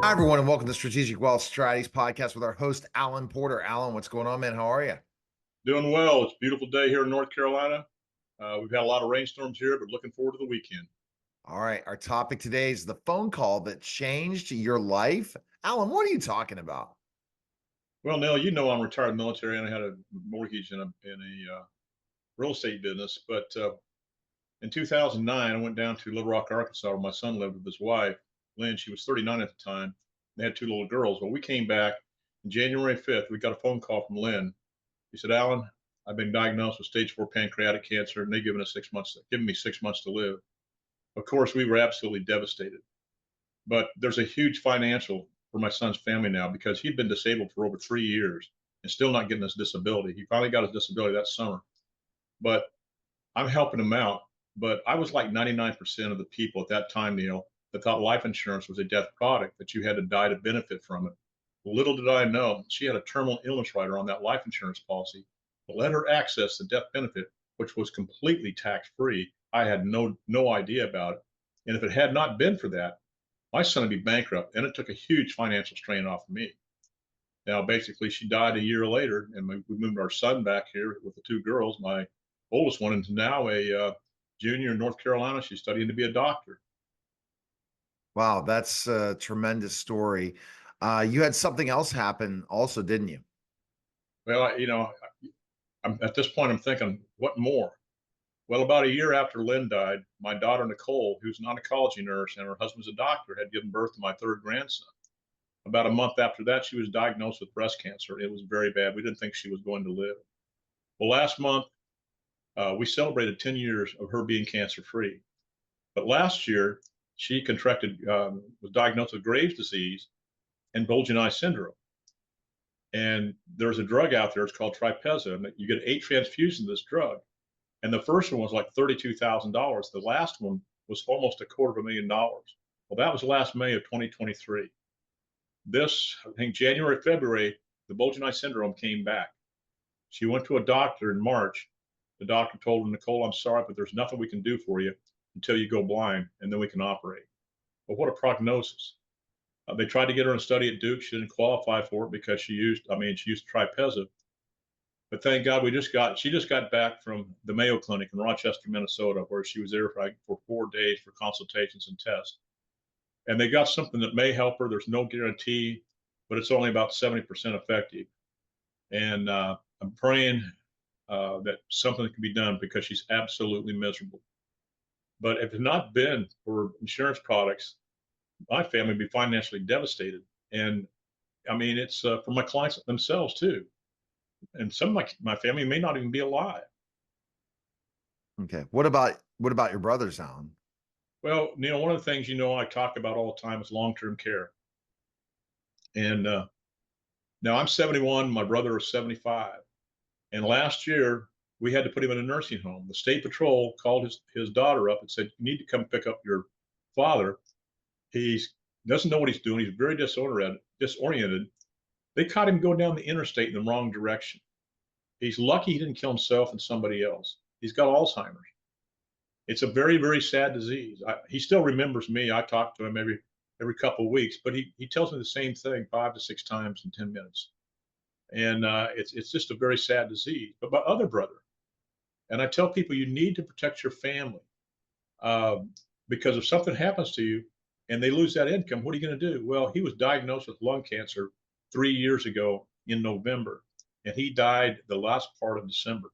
Hi, everyone, and welcome to Strategic Wealth Strategies Podcast with our host, Alan Porter. Alan, what's going on, man? How are you? Doing well. It's a beautiful day here in North Carolina. We've had a lot of rainstorms here, but looking forward to the weekend. All right. Our topic today is the phone call that changed your life. Alan, what are you talking about? Well, Neil, you know I'm retired military and I had a mortgage in a real estate business. But in 2009, I went down to Little Rock, Arkansas, where my son lived with his wife, Lynn. She was 39 at the time. They had two little girls. Well, we came back on January 5th. We got a phone call from Lynn. He said, "Alan, I've been diagnosed with stage 4 pancreatic cancer, and they've given me 6 months to live." Of course, we were absolutely devastated. But there's a huge financial for my son's family now because he'd been disabled for over 3 years and still not getting his disability. He finally got his disability that summer. But I'm helping him out. But I was like 99% of the people at that time, Neil, that thought life insurance was a death product, that you had to die to benefit from it. Little did I know, she had a terminal illness rider on that life insurance policy that let her access the death benefit, which was completely tax free. I had no idea about it. And if it had not been for that, my son would be bankrupt, and it took a huge financial strain off of me. Now, basically, she died a year later, and we moved our son back here with the two girls. My oldest one is now a junior in North Carolina. She's studying to be a doctor. Wow, that's a tremendous story. You had something else happen also, didn't you? Well, at this point, I'm thinking, what more? Well, about a year after Lynn died, my daughter Nicole, who's an oncology nurse and her husband's a doctor, had given birth to my third grandson. About a month after that, she was diagnosed with breast cancer. It was very bad. We didn't think she was going to live. Well, last month, we celebrated 10 years of her being cancer free. But last year, she was diagnosed with Graves' disease and Golgi syndrome. And there's a drug out there, it's called Tripeza, and you get 8 transfusions of this drug. And the first one was like $32,000. The last one was almost $250,000. Well, that was last May of 2023. I think January, February, the Golgi syndrome came back. She went to a doctor in March. The doctor told her, "Nicole, I'm sorry, but there's nothing we can do for you until you go blind, and then we can operate." But what a prognosis. They tried to get her in a study at Duke. She didn't qualify for it because she used Tripeza. But thank God she just got back from the Mayo Clinic in Rochester, Minnesota, where she was there for 4 days for consultations and tests. And they got something that may help her. There's no guarantee, but it's only about 70% effective. And I'm praying that something can be done because she's absolutely miserable. But if it had not been for insurance products, my family would be financially devastated. And I mean, it's for my clients themselves too. And some of my family may not even be alive. Okay. What about your brothers, Alan? Well, Neil, one of the things I talk about all the time is long-term care. And now I'm 71, my brother is 75. And last year we had to put him in a nursing home. The state patrol called his daughter up and said, "You need to come pick up your father. He doesn't know what he's doing. He's very disoriented." They caught him going down the interstate in the wrong direction. He's lucky he didn't kill himself and somebody else. He's got Alzheimer's. It's a very, very sad disease. He still remembers me. I talk to him every couple of weeks, but he tells me the same thing 5 to 6 times in 10 minutes. And it's just a very sad disease. But my other brother, and I tell people, you need to protect your family, because if something happens to you and they lose that income, what are you going to do? Well, he was diagnosed with lung cancer 3 years ago in November, and he died the last part of December.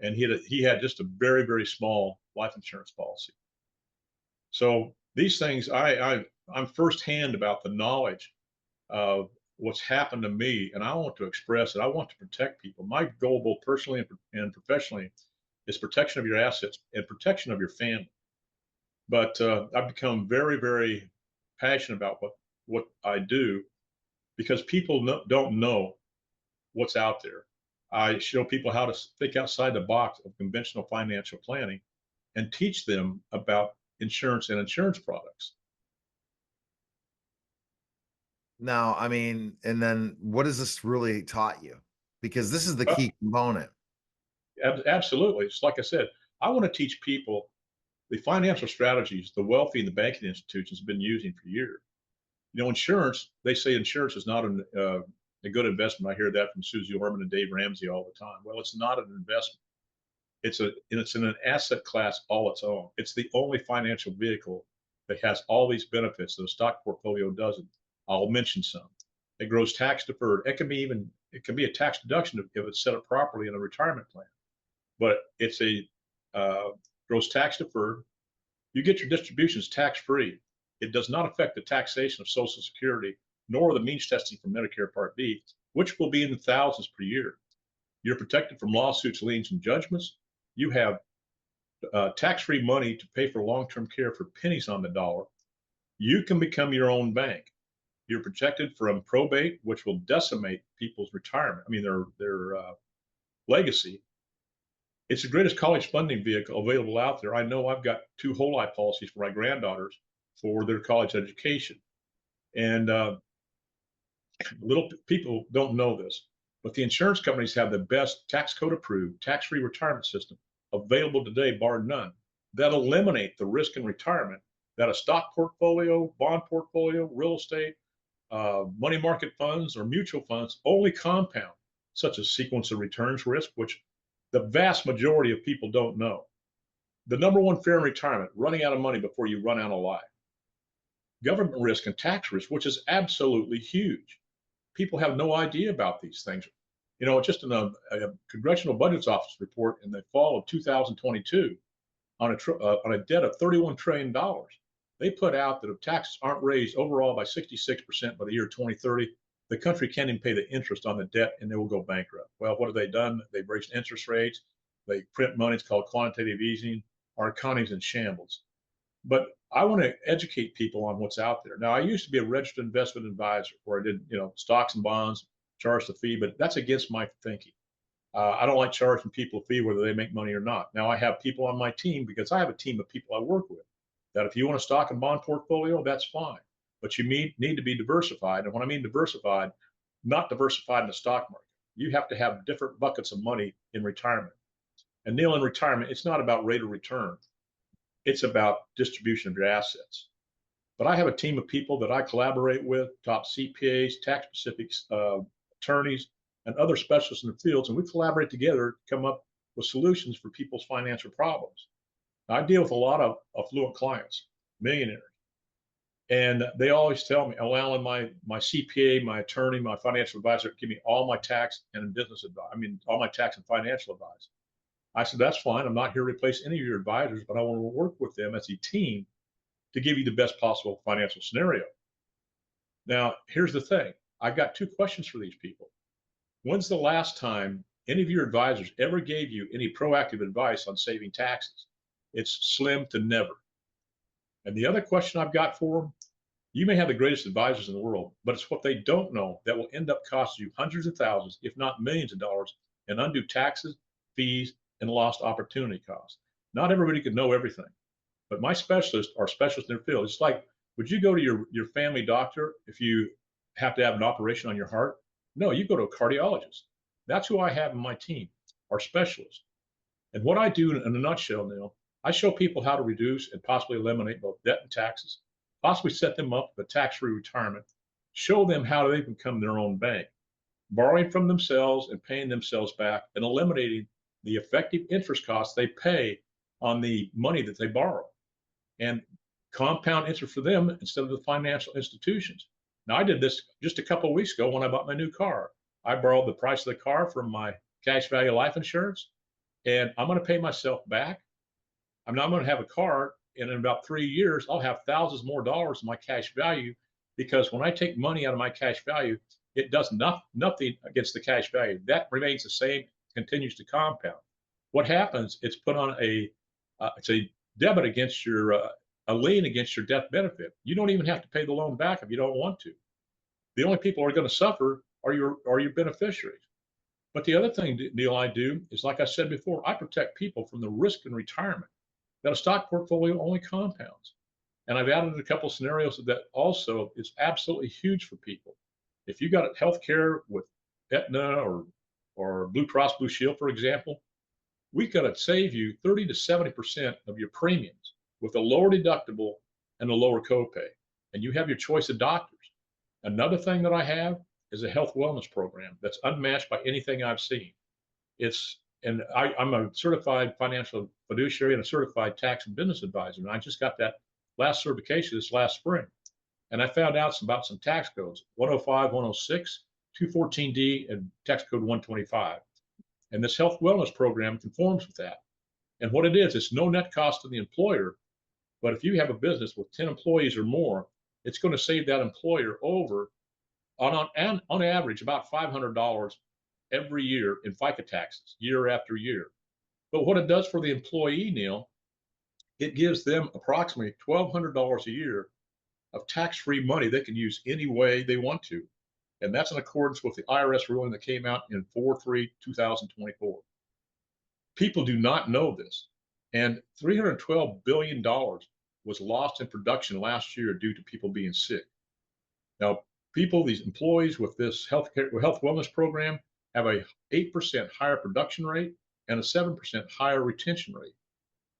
And he had just a very, very small life insurance policy. So these things, I'm firsthand about the knowledge of what's happened to me, and I want to express it. I want to protect people. My goal, both personally and professionally, is protection of your assets and protection of your family. But I've become very, very passionate about what I do because people don't know what's out there. I show people how to think outside the box of conventional financial planning and teach them about insurance and insurance products. Now, I mean, and then what has this really taught you? Because this is the Uh, key component. Absolutely. It's like I said, I want to teach people the financial strategies the wealthy and the banking institutions have been using for years. Insurance, they say insurance is not a good investment. I hear that from Susie Orman and Dave Ramsey all the time. Well, it's not an investment. It's in an asset class all its own. It's the only financial vehicle that has all these benefits that a stock portfolio doesn't. I'll mention some. It grows tax deferred. It can be a tax deduction if it's set up properly in a retirement plan. But it's a uh, grows tax deferred. You get your distributions tax free. It does not affect the taxation of Social Security nor the means testing for Medicare Part B, which will be in the thousands per year. You're protected from lawsuits, liens, and judgments. You have tax-free money to pay for long-term care for pennies on the dollar. You can become your own bank. You're protected from probate, which will decimate people's retirement. I mean, their legacy. It's the greatest college funding vehicle available out there. I know I've got 2 whole life policies for my granddaughters for their college education. And little people don't know this, but the insurance companies have the best tax code approved, tax-free retirement system available today, bar none, that eliminate the risk in retirement that a stock portfolio, bond portfolio, real estate, money market funds, or mutual funds only compound, such as sequence of returns risk, which the vast majority of people don't know. The number one fear in retirement, running out of money before you run out of life. Government risk and tax risk, which is absolutely huge. People have no idea about these things. Just in a Congressional Budget Office report in the fall of 2022 on a debt of $31 trillion, they put out that if taxes aren't raised overall by 66% by the year 2030, the country can't even pay the interest on the debt and they will go bankrupt. Well, what have they done? They've raised interest rates. They print money. It's called quantitative easing. Our economy's in shambles. But I want to educate people on what's out there. Now, I used to be a registered investment advisor where I did, stocks and bonds, charged the fee, but that's against my thinking. I don't like charging people a fee whether they make money or not. Now, I have people on my team because I have a team of people I work with that if you want a stock and bond portfolio, that's fine. But you need to be diversified. And when I mean diversified, not diversified in the stock market. You have to have different buckets of money in retirement. And Neil, in retirement, it's not about rate of return. It's about distribution of your assets. But I have a team of people that I collaborate with, top CPAs, tax specific attorneys, and other specialists in the fields, and we collaborate together to come up with solutions for people's financial problems. Now, I deal with a lot of affluent clients, millionaires, and they always tell me, "Oh, Alan, my CPA, my attorney, my financial advisor give me all my tax and business advice. I mean, all my tax and financial advice." I said, "That's fine. I'm not here to replace any of your advisors, but I want to work with them as a team to give you the best possible financial scenario." Now, here's the thing. I've got 2 questions for these people. When's the last time any of your advisors ever gave you any proactive advice on saving taxes? It's slim to never. And the other question I've got for them, you may have the greatest advisors in the world, but it's what they don't know that will end up costing you hundreds of thousands, if not millions of dollars in undue taxes, fees, and lost opportunity costs. Not everybody can know everything, but my specialists are specialists in their field. It's like, would you go to your family doctor if you have to have an operation on your heart? No, you go to a cardiologist. That's who I have in my team, our specialists. And what I do in a nutshell, Neil, I show people how to reduce and possibly eliminate both debt and taxes, possibly set them up for tax-free retirement, show them how they become their own bank, borrowing from themselves and paying themselves back and eliminating the effective interest costs they pay on the money that they borrow and compound interest for them instead of the financial institutions. Now, I did this just a couple of weeks ago when I bought my new car. I borrowed the price of the car from my cash value life insurance, and I'm going to pay myself back. I'm not going to have a car, and in about 3 years, I'll have thousands more dollars in my cash value because when I take money out of my cash value, it does nothing against the cash value. That remains the same, continues to compound. What happens? It's put on it's a debit against your a lien against your death benefit. You don't even have to pay the loan back if you don't want to. The only people who are going to suffer are your beneficiaries. But the other thing, Neil, I do is, like I said before, I protect people from the risk in retirement that a stock portfolio only compounds. And I've added a couple of scenarios that also is absolutely huge for people. If you got health care with Aetna or Blue Cross Blue Shield, for example, we could save you 30 to 70% of your premiums with a lower deductible and a lower copay. And you have your choice of doctors. Another thing that I have is a health wellness program that's unmatched by anything I've seen. I'm a certified financial fiduciary and a certified tax and business advisor. And I just got that last certification this last spring. And I found out about some tax codes 105, 106, 214D, and tax code 125. And this health wellness program conforms with that. And what it is, it's no net cost to the employer. But if you have a business with 10 employees or more, it's going to save that employer over on average about $500 every year in FICA taxes year after year. But what it does for the employee, Neil, it gives them approximately $1,200 a year of tax-free money they can use any way they want to. And that's in accordance with the IRS ruling that came out in 4/3/2024. People do not know this. And $312 billion was lost in production last year due to people being sick. Now, these employees with this health wellness program have a 8% higher production rate and a 7% higher retention rate.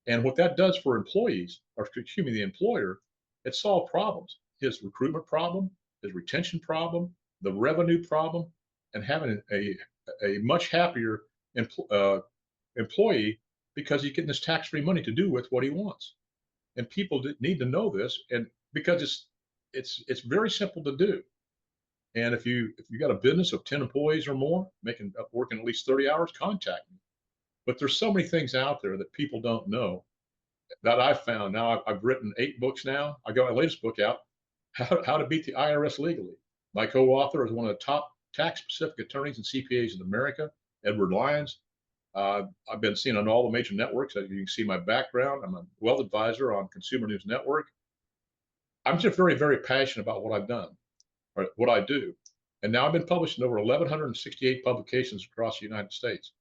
And what that does for employees, or excuse me, the employer, it solved problems. His recruitment problem, his retention problem, the revenue problem, and having a much happier employee because he's getting this tax-free money to do with what he wants. And people need to know this, and because it's very simple to do. And if you got a business of 10 employees or more, working at least 30 hours, contact me. But there's so many things out there that people don't know that I've found. Now I've written 8 books now. I got my latest book out, How to Beat the IRS Legally. My co-author is one of the top tax-specific attorneys and CPAs in America, Edward Lyons. I've been seen on all the major networks. As you can see my background, I'm a wealth advisor on Consumer News Network. I'm just very, very passionate about what I've done, or what I do. And now I've been published in over 1,168 publications across the United States.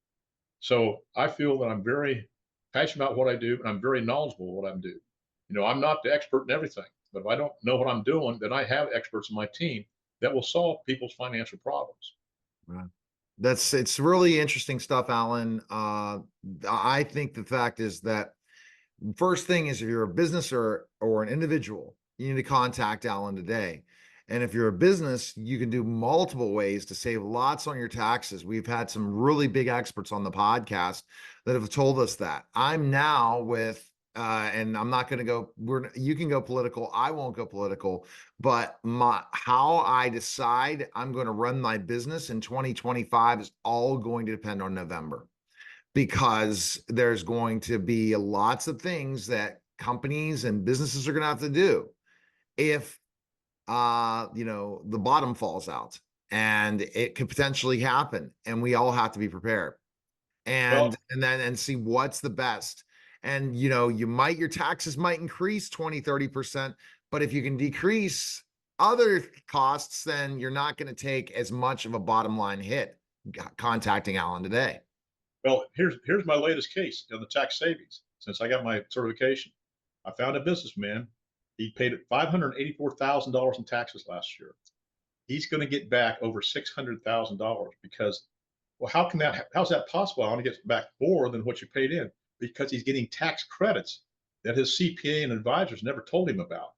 So I feel that I'm very passionate about what I do, and I'm very knowledgeable of what I do. I'm not the expert in everything, but if I don't know what I'm doing, then I have experts in my team that will solve people's financial problems. Right. It's really interesting stuff, Alan. I think the fact is that first thing is if you're a business or an individual, you need to contact Alan today. And if you're a business, you can do multiple ways to save lots on your taxes. We've had some really big experts on the podcast that have told us that. I'm now with, and I'm not going to go, you can go political. I won't go political, but how I decide I'm going to run my business in 2025 is all going to depend on November, because there's going to be lots of things that companies and businesses are going to have to do if the bottom falls out, and it could potentially happen, and we all have to be prepared and see what's the best. And your taxes might increase 20-30%, but if you can decrease other costs, then you're not going to take as much of a bottom line hit. Contacting Alan today. Well, here's my latest case on the tax savings. Since I got my certification, I found a businessman. He paid $584,000 in taxes last year. He's going to get back over $600,000 because, well, how's that possible? I want to get back more than what you paid in, because he's getting tax credits that his CPA and advisors never told him about.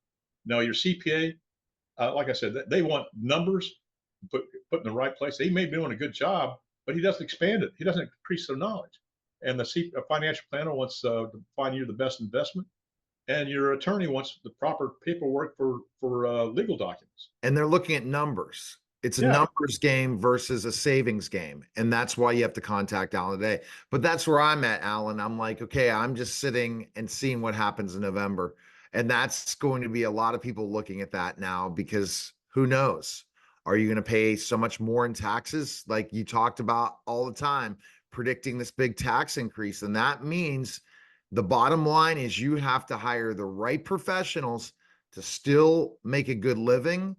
Now, your CPA, like I said, they want numbers put in the right place. They may be doing a good job, but he doesn't expand it. He doesn't increase their knowledge. And the financial planner wants to find you the best investment, and your attorney wants the proper paperwork for legal documents. And they're looking at numbers. It's a numbers game versus a savings game. And that's why you have to contact Alan today. But that's where I'm at, Alan. I'm like, okay, I'm just sitting and seeing what happens in November. And that's going to be a lot of people looking at that now, because who knows? Are you going to pay so much more in taxes? Like you talked about all the time, predicting this big tax increase. And that means the bottom line is you have to hire the right professionals to still make a good living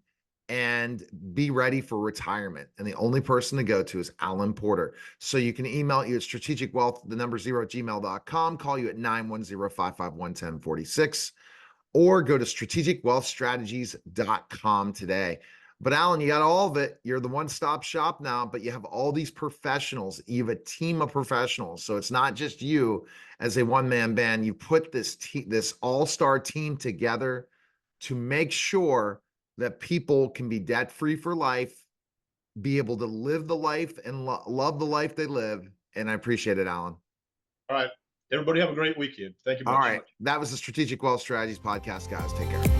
and be ready for retirement. And the only person to go to is Alan Porter. So you can email you at strategicwealth, the number 0@gmail.com, call you at 910-551-1046, or go to strategicwealthstrategies.com today. But Alan, you got all of it. You're the one-stop shop now, but you have all these professionals. You have a team of professionals. So it's not just you as a one-man band. You put this all-star team together to make sure that people can be debt free for life, be able to live the life and love the life they live. And I appreciate it, Alan. All right. Everybody have a great weekend. Thank you All much. right. That was the Strategic Wealth Strategies podcast, guys. Take care.